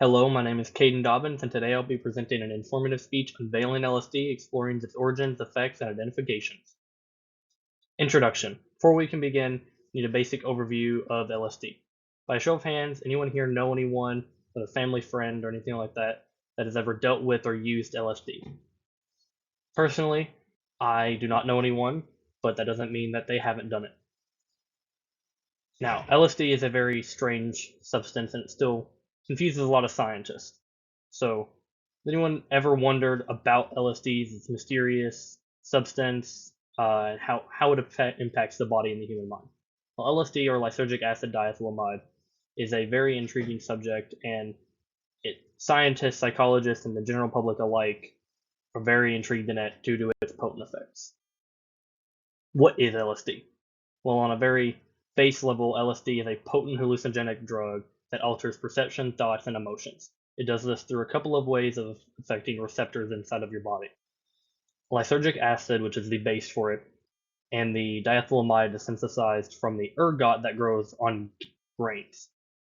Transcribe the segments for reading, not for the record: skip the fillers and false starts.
Hello, my name is Caden Dobbins, and today I'll be presenting an informative speech unveiling LSD, exploring its origins, effects, and identifications. Introduction. Before we can begin, we need a basic overview of LSD. By a show of hands, anyone here know anyone, a family friend, or anything like that, that has ever dealt with or used LSD? Personally, I do not know anyone, but that doesn't mean that they haven't done it. Now, LSD is a very strange substance and it still confuses a lot of scientists. So, has anyone ever wondered about LSD's its mysterious substance, and how it impacts the body and the human mind? Well, LSD, or lysergic acid diethylamide, is a very intriguing subject, and scientists, psychologists, and the general public alike are very intrigued in it due to its potent effects. What is LSD? Well, on a very base level, LSD is a potent hallucinogenic drug that alters perception, thoughts, and emotions. It does this through a couple of ways of affecting receptors inside of your body. Lysergic acid, which is the base for it, and the diethylamide is synthesized from the ergot that grows on grains.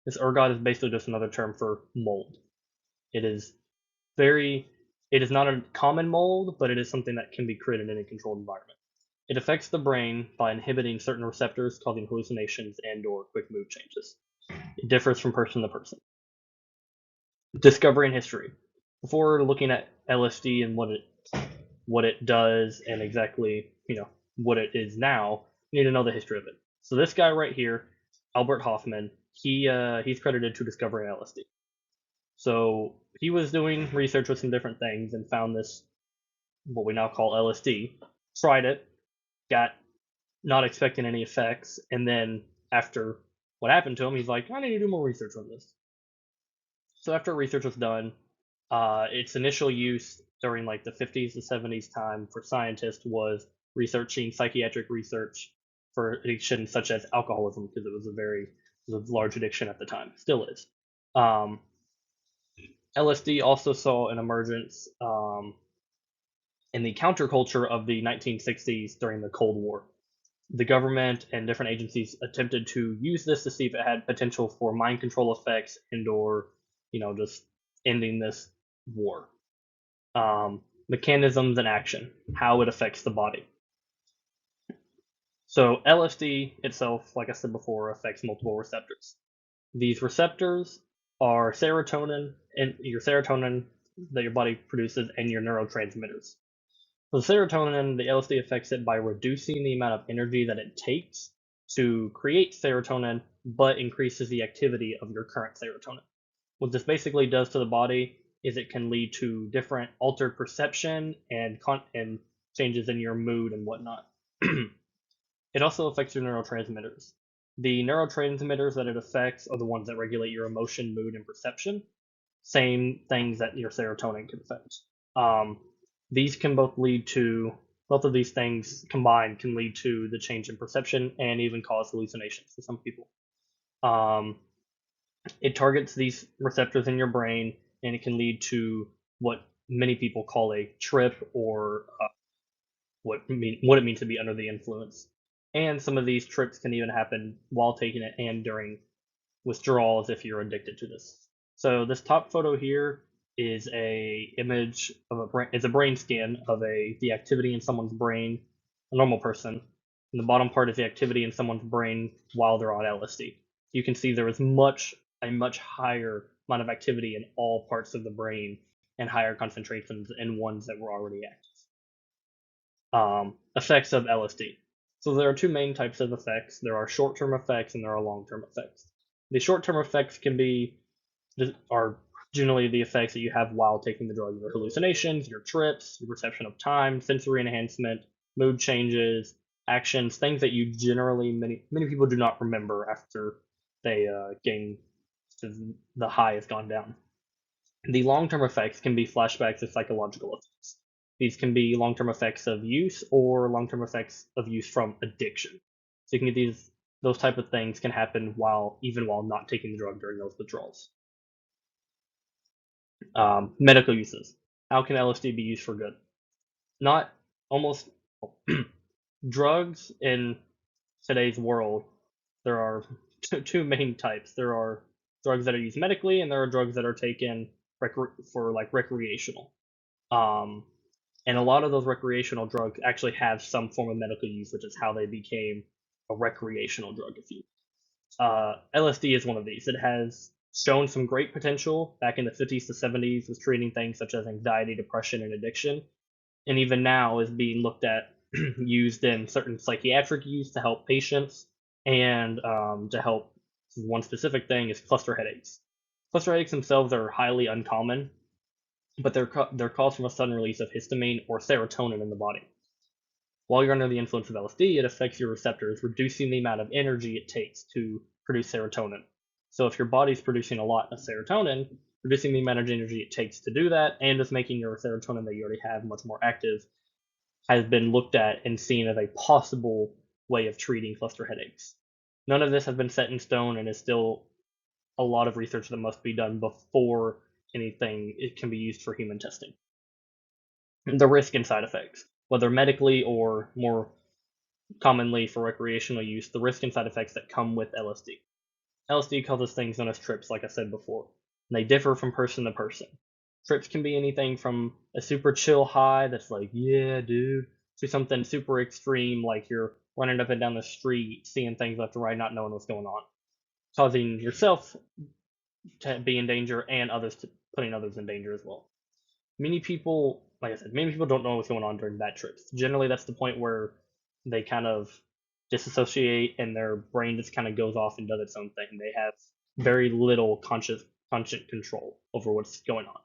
This ergot is basically just another term for mold. It is not a common mold, but it is something that can be created in a controlled environment. It affects the brain by inhibiting certain receptors, causing hallucinations and/or quick mood changes. It differs from person to person. Discovery and history. Before looking at LSD and what it does and exactly what it is now, you need to know the history of it. So this guy right here, Albert Hofmann, he's credited to discovering LSD. So he was doing research with some different things and found this, what we now call LSD. Tried it, got not expecting any effects, and then after what happened to him, he's like, I need to do more research on this. So after research was done, its initial use during like the 50s to 70s time for scientists was researching psychiatric research for addiction such as alcoholism, because it was a large addiction at the time, still is. LSD also saw an emergence in the counterculture of the 1960s during the Cold War. The government and different agencies attempted to use this to see if it had potential for mind control effects and/or, just ending this war. Mechanisms and action, how it affects the body. So LSD itself, like I said before, affects multiple receptors. These receptors are serotonin that your body produces and your neurotransmitters. So serotonin, the LSD affects it by reducing the amount of energy that it takes to create serotonin, but increases the activity of your current serotonin. What this basically does to the body is it can lead to different altered perception and changes in your mood and whatnot. It also affects your neurotransmitters. The neurotransmitters that it affects are the ones that regulate your emotion, mood, and perception. Same things that your serotonin can affect. These can both of these things combined can lead to the change in perception and even cause hallucinations for some people. It targets these receptors in your brain, and it can lead to what many people call a trip, or what it means to be under the influence. And some of these trips can even happen while taking it and during withdrawals if you're addicted to this. So this top photo here is a image of a brain scan of the activity in someone's brain, a normal person. And the bottom part is the activity in someone's brain while they're on LSD. You can see there is a much higher amount of activity in all parts of the brain and higher concentrations in ones that were already active. Effects of LSD. So there are two main types of effects. There are short-term effects and there are long-term effects. The short-term effects are generally the effects that you have while taking the drug: your hallucinations, your trips, your perception of time, sensory enhancement, mood changes, actions, things that you generally many people do not remember after they the high has gone down. The long-term effects can be flashbacks of psychological effects. These can be long-term effects of use or long-term effects of use from addiction. So you can get those type of things can happen even while not taking the drug during those withdrawals. Medical uses. How can LSD be used for good? Not almost drugs in today's world. There are two main types. There are drugs that are used medically, and there are drugs that are taken for like recreational. Um, and a lot of those recreational drugs actually have some form of medical use, which is how they became a recreational drug. If you LSD is one of these. It has shown some great potential back in the 50s to 70s with treating things such as anxiety, depression, and addiction, and even now is being looked at, used in certain psychiatric use to help patients, and to help. One specific thing is cluster headaches. Cluster headaches themselves are highly uncommon, but they're caused from a sudden release of histamine or serotonin in the body. While you're under the influence of LSD, it affects your receptors, reducing the amount of energy it takes to produce serotonin. So if your body's producing a lot of serotonin, reducing the amount of energy it takes to do that, and just making your serotonin that you already have much more active, has been looked at and seen as a possible way of treating cluster headaches. None of this has been set in stone, and is still a lot of research that must be done before anything it can be used for human testing. The risk and side effects, whether medically or more commonly for recreational use, the risk and side effects that come with LSD. LSD causes things known as trips, like I said before, and they differ from person to person. Trips can be anything from a super chill high that's like, yeah, dude, to something super extreme, like you're running up and down the street, seeing things left and right, not knowing what's going on, causing yourself to be in danger and putting others in danger as well. Many people, like I said, many people don't know what's going on during bad trips. Generally, that's the point where they kind of disassociate and their brain just kind of goes off and does its own thing. They have very little conscious control over what's going on.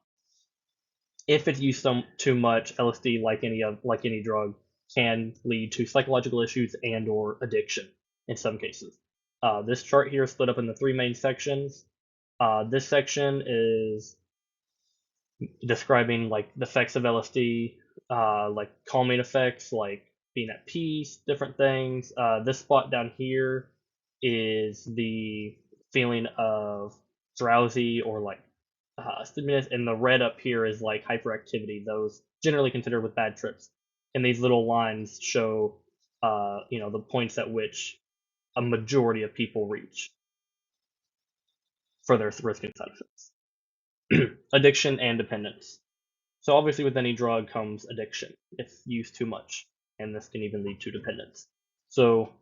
If it's used too much, LSD, like any drug, can lead to psychological issues and/or addiction in some cases. This chart here is split up into three main sections. This section is describing like the effects of LSD, like calming effects, like being at peace, different things. This spot down here is the feeling of drowsy or like stimulus, and the red up here is like hyperactivity. Those generally considered with bad trips, and these little lines show, the points at which a majority of people reach for their risk and side effects. Addiction and dependence. So obviously with any drug comes addiction if used too much, and this can even lead to dependence. So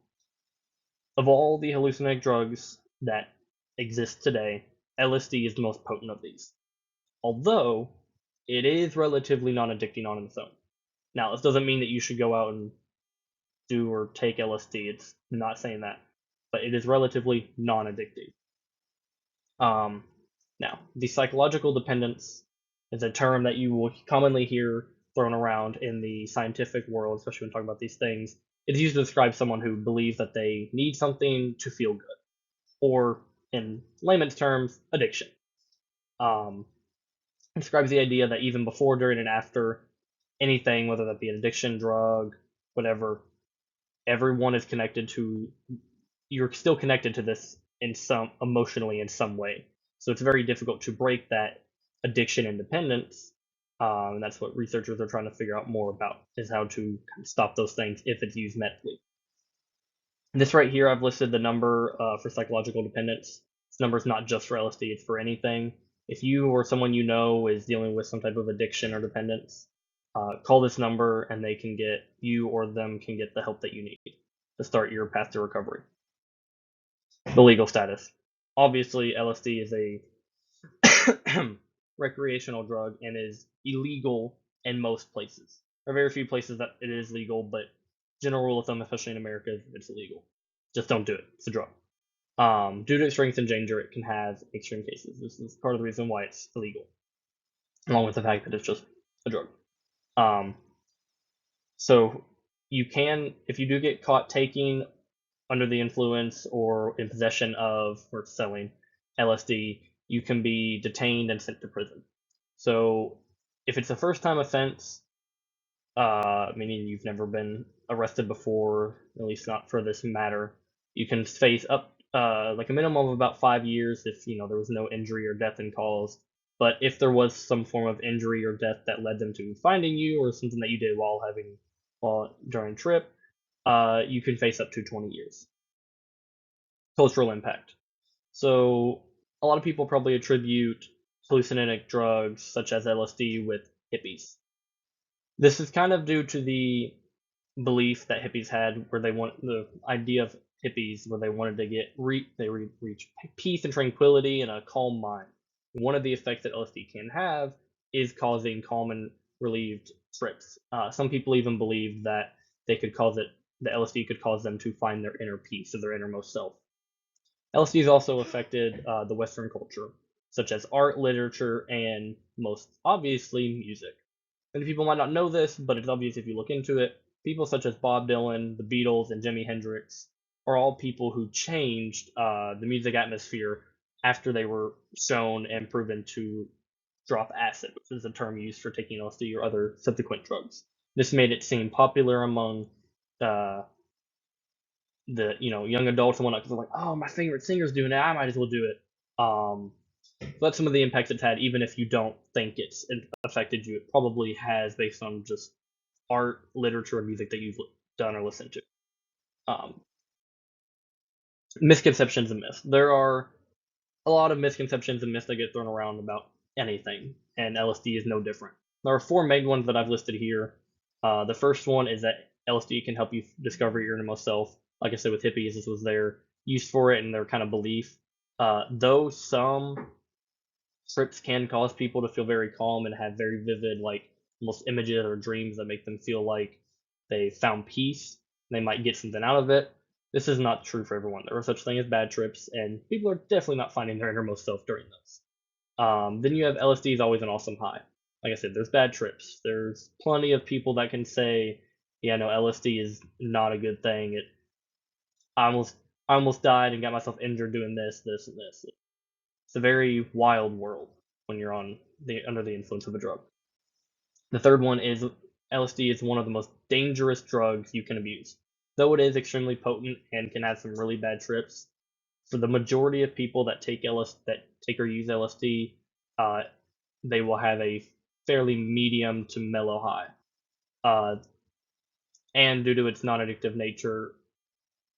of all the hallucinogenic drugs that exist today, LSD is the most potent of these. Although it is relatively non-addicting on its own. Now, this doesn't mean that you should go out and do or take LSD. It's not saying that, but it is relatively non-addictive. Now, the psychological dependence is a term that you will commonly hear thrown around in the scientific world, especially when talking about these things. It's used to describe someone who believes that they need something to feel good, or in layman's terms, addiction. It describes the idea that even before, during, and after anything, whether that be an addiction, drug, whatever, everyone is connected to. You're still connected to this in some emotionally in some way. So it's very difficult to break that addiction independence. And that's what researchers are trying to figure out more about, is how to stop those things if it's used medically. This right here, I've listed the number for psychological dependence. This number is not just for LSD, it's for anything. If you or someone you know is dealing with some type of addiction or dependence, call this number and you or them can get the help that you need to start your path to recovery. The legal status. Obviously, LSD is a recreational drug and is illegal in most places. There are very few places that it is legal, but general rule of thumb, especially in America, is it's illegal. Just don't do it. It's a drug. Due to its strength and danger, it can have extreme cases. This is part of the reason why it's illegal, along with the fact that it's just a drug. So you can, if you do get caught taking, under the influence, or in possession of, or selling LSD, you can be detained and sent to prison. So if it's a first time offense, meaning you've never been arrested before, at least not for this matter, you can face up like a minimum of about 5 years if there was no injury or death in cause. But if there was some form of injury or death that led them to finding you, or something that you did while during a trip, you can face up to 20 years. Cultural impact. So a lot of people probably attribute hallucinogenic drugs such as LSD with hippies. This is kind of due to the belief that hippies had, where they want the idea of hippies, where they wanted to reach peace and tranquility and a calm mind. One of the effects that LSD can have is causing calm and relieved trips. Some people even believe that the LSD could cause them to find their inner peace or their innermost self. LSD has also affected the Western culture, such as art, literature, and most obviously music. Many people might not know this, but it's obvious if you look into it. People such as Bob Dylan, the Beatles, and Jimi Hendrix are all people who changed the music atmosphere after they were shown and proven to drop acid, which is a term used for taking LSD or other subsequent drugs. This made it seem popular among uh, the young adults and whatnot, because they're like, oh, my favorite singer's doing it, I might as well do it. So that's some of the impacts it's had, even if you don't think it's affected you. It probably has, based on just art, literature, and music that you've done or listened to. Um, Misconceptions and myths. There are a lot of misconceptions and myths that get thrown around about anything, and LSD is no different. There are four main ones that I've listed here. The first one is that LSD can help you discover your innermost self. Like I said, with hippies, this was their use for it and their kind of belief. Though some trips can cause people to feel very calm and have very vivid, like almost images or dreams that make them feel like they found peace. They might get something out of it. This is not true for everyone. There are such things as bad trips, and people are definitely not finding their innermost self during those. Then you have LSD is always an awesome high. Like I said, there's bad trips. There's plenty of people that can say, yeah, no, LSD is not a good thing. I almost I almost died and got myself injured doing this, this, and this. It's a very wild world when you're under the influence of a drug. The third one is LSD is one of the most dangerous drugs you can abuse. Though it is extremely potent and can have some really bad trips, for the majority of people that take or use LSD, uh, they will have a fairly medium to mellow high. Uh, and due to its non-addictive nature,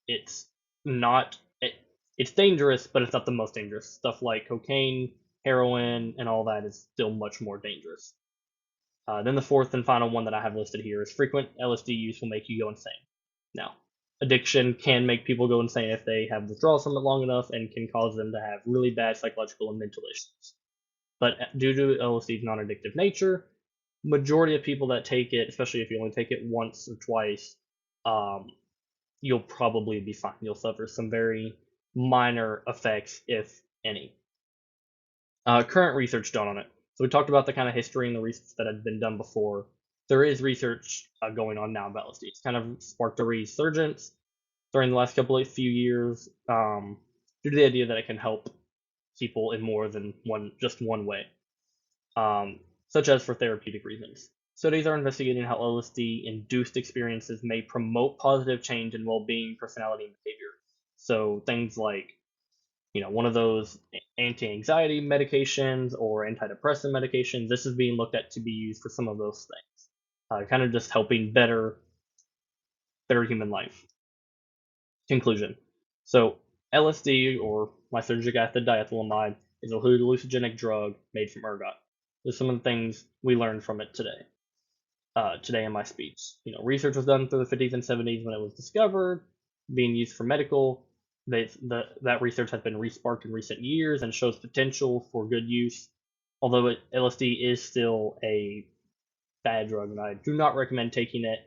it's not it, it's dangerous, but it's not the most dangerous. Stuff like cocaine, heroin, and all that is still much more dangerous. Then the fourth and final one that I have listed here is frequent LSD use will make you go insane. Now, addiction can make people go insane if they have withdrawals from it long enough and can cause them to have really bad psychological and mental issues. But due to LSD's non-addictive nature, majority of people that take it, especially if you only take it once or twice, um, you'll probably be fine. You'll suffer some very minor effects, if any. Current research done on it. So we talked about the kind of history and the research that had been done before. There is research going on now about LSD. It's kind of sparked a resurgence during the last few years, due to the idea that it can help people in more than just one way, such as for therapeutic reasons. Studies are investigating how LSD-induced experiences may promote positive change in well-being, personality, and behavior. So things like one of those anti-anxiety medications or antidepressant medications. This is being looked at to be used for some of those things, kind of just helping better human life. Conclusion. So LSD, or lysergic acid diethylamide, is a hallucinogenic drug made from ergot. There's some of the things we learned from it today. Today in my speech, research was done through the 50s and 70s when it was discovered, being used for medical. That research has been resparked in recent years and shows potential for good use. Although LSD is still a bad drug, and I do not recommend taking it,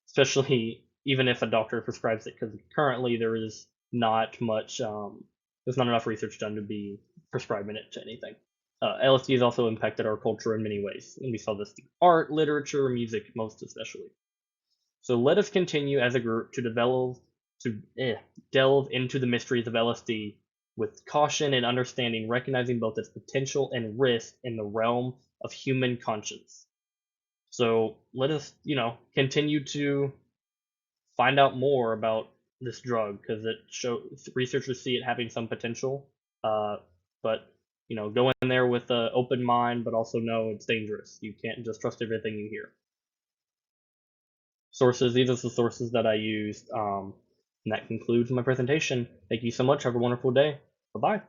especially even if a doctor prescribes it, because currently there's not enough research done to be prescribing it to anything. LSD has also impacted our culture in many ways, and we saw this through art, literature, music, most especially. So let us continue as a group to delve into the mysteries of LSD with caution and understanding, recognizing both its potential and risk in the realm of human conscience. So let us, continue to find out more about this drug, because researchers see it having some potential. But go in there with an open mind, but also know it's dangerous. You can't just trust everything you hear. Sources. These are the sources that I used. And that concludes my presentation. Thank you so much. Have a wonderful day. Bye bye.